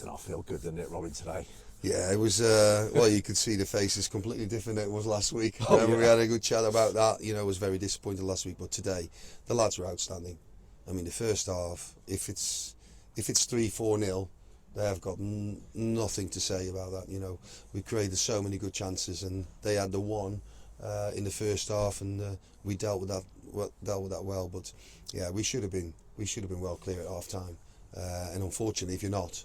an off feel good, didn't it, Robin, today? Yeah, it was, well, you could see the faces completely different than it was last week. Oh, yeah. We had a good chat about that. You know, I was very disappointed last week, but today, the lads were outstanding. I mean, the first half, if it's 3-4-0, they have got nothing to say about that. You know, we created so many good chances, and they had the one in the first half, and we dealt with that well. But yeah, we should have been well clear at half time, and unfortunately, if you're not,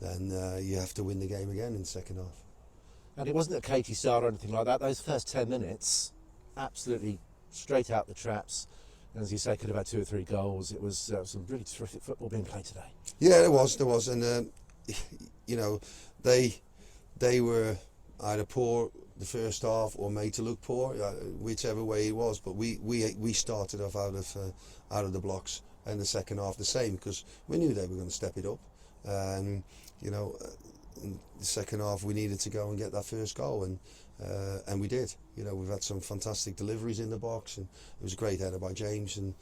then you have to win the game again in the second half. And it wasn't a Katie start or anything like that. Those first 10 minutes, absolutely straight out the traps. And as you say, could have had 2 or 3 goals. It was some really terrific football being played today. Yeah, there was, and you know, they were either poor the first half or made to look poor, whichever way it was. But we started off out of the blocks, and the second half the same, because we knew they were going to step it up. You know, in the second half we needed to go and get that first goal, and we did. You know, we've had some fantastic deliveries in the box, and it was a great header by James, and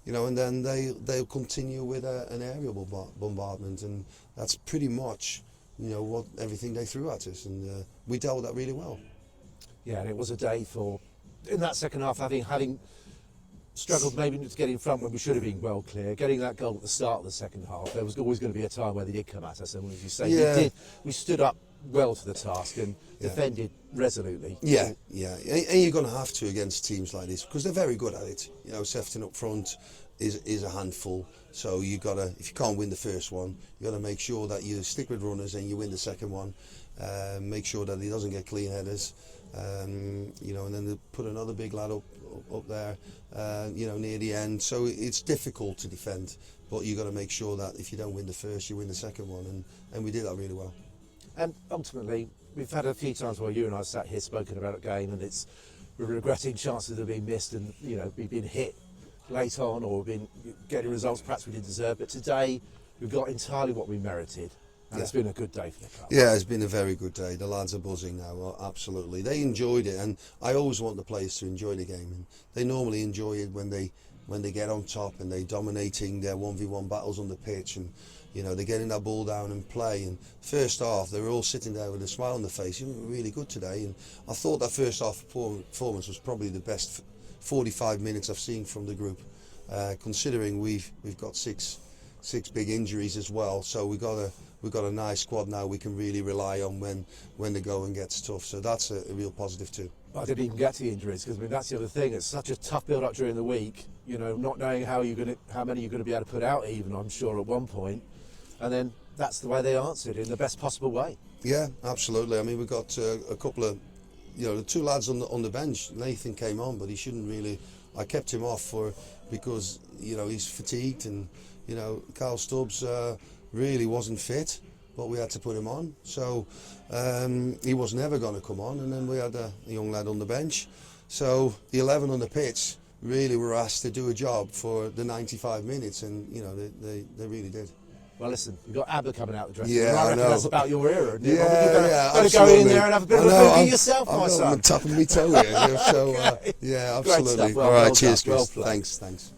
you know, and then they'll continue with an aerial bombardment, and that's pretty much, you know, everything they threw at us, and we dealt with that really well. Yeah, and it was a day for, in that second half, having struggled maybe to get in front when we should have been well clear, getting that goal at the start of the second half. There was always going to be a time where they did come at us, and as you say, we stood up well to the task and defended resolutely. Yeah, and you're going to have to against teams like this, because they're very good at it. You know, Sefton up front is a handful, so you got to, if you can't win the first one, you got to make sure that you stick with runners and you win the second one. Make sure that he doesn't get clean headers. You know, and then they put another big lad up there, you know, near the end. So it's difficult to defend, but you got to make sure that if you don't win the first, you win the second one, and we did that really well. And ultimately, we've had a few times where you and I sat here spoken about a game, and we're regretting chances that have been missed, and you know, we've been hit late on, or we've been getting results perhaps we didn't deserve. But today, we've got entirely what we merited. And it's been a good day for the club. Yeah, it's been a very good day. The lads are buzzing now, absolutely. They enjoyed it, and I always want the players to enjoy the game. And they normally enjoy it when they get on top and they're dominating their 1v1 battles on the pitch, and you know, they're getting that ball down and play. And first half, they were all sitting there with a smile on their face. It was really good today, and I thought that first half performance was probably the best 45 minutes I've seen from the group, considering we've got six big injuries as well. So we've got a nice squad now we can really rely on when the going gets tough. So that's a real positive too. I didn't even get to the injuries, because I mean, that's the other thing. It's such a tough build-up during the week. You know, not knowing how many you're going to be able to put out. Even I'm sure at one point, and then that's the way they answered in the best possible way. Yeah, absolutely. I mean, we've got a couple of, you know, the 2 lads on the bench. Nathan came on, but he shouldn't really. I kept him off because you know, he's fatigued, and you know, Carl Stubbs really wasn't fit, but we had to put him on. So he was never going to come on, and then we had a young lad on the bench. So the 11 on the pitch really were asked to do a job for the 95 minutes, and you know, they really did. Well, listen, you've got ABBA coming out the dressing room. Yeah, I reckon that's about your era. Yeah, you better go in there and have a bit of a boogie yourself, my son. I'm on top of my toe here. So, yeah, absolutely. Great stuff. Well, all right, well cheers, done. Chris. Well played. Thanks.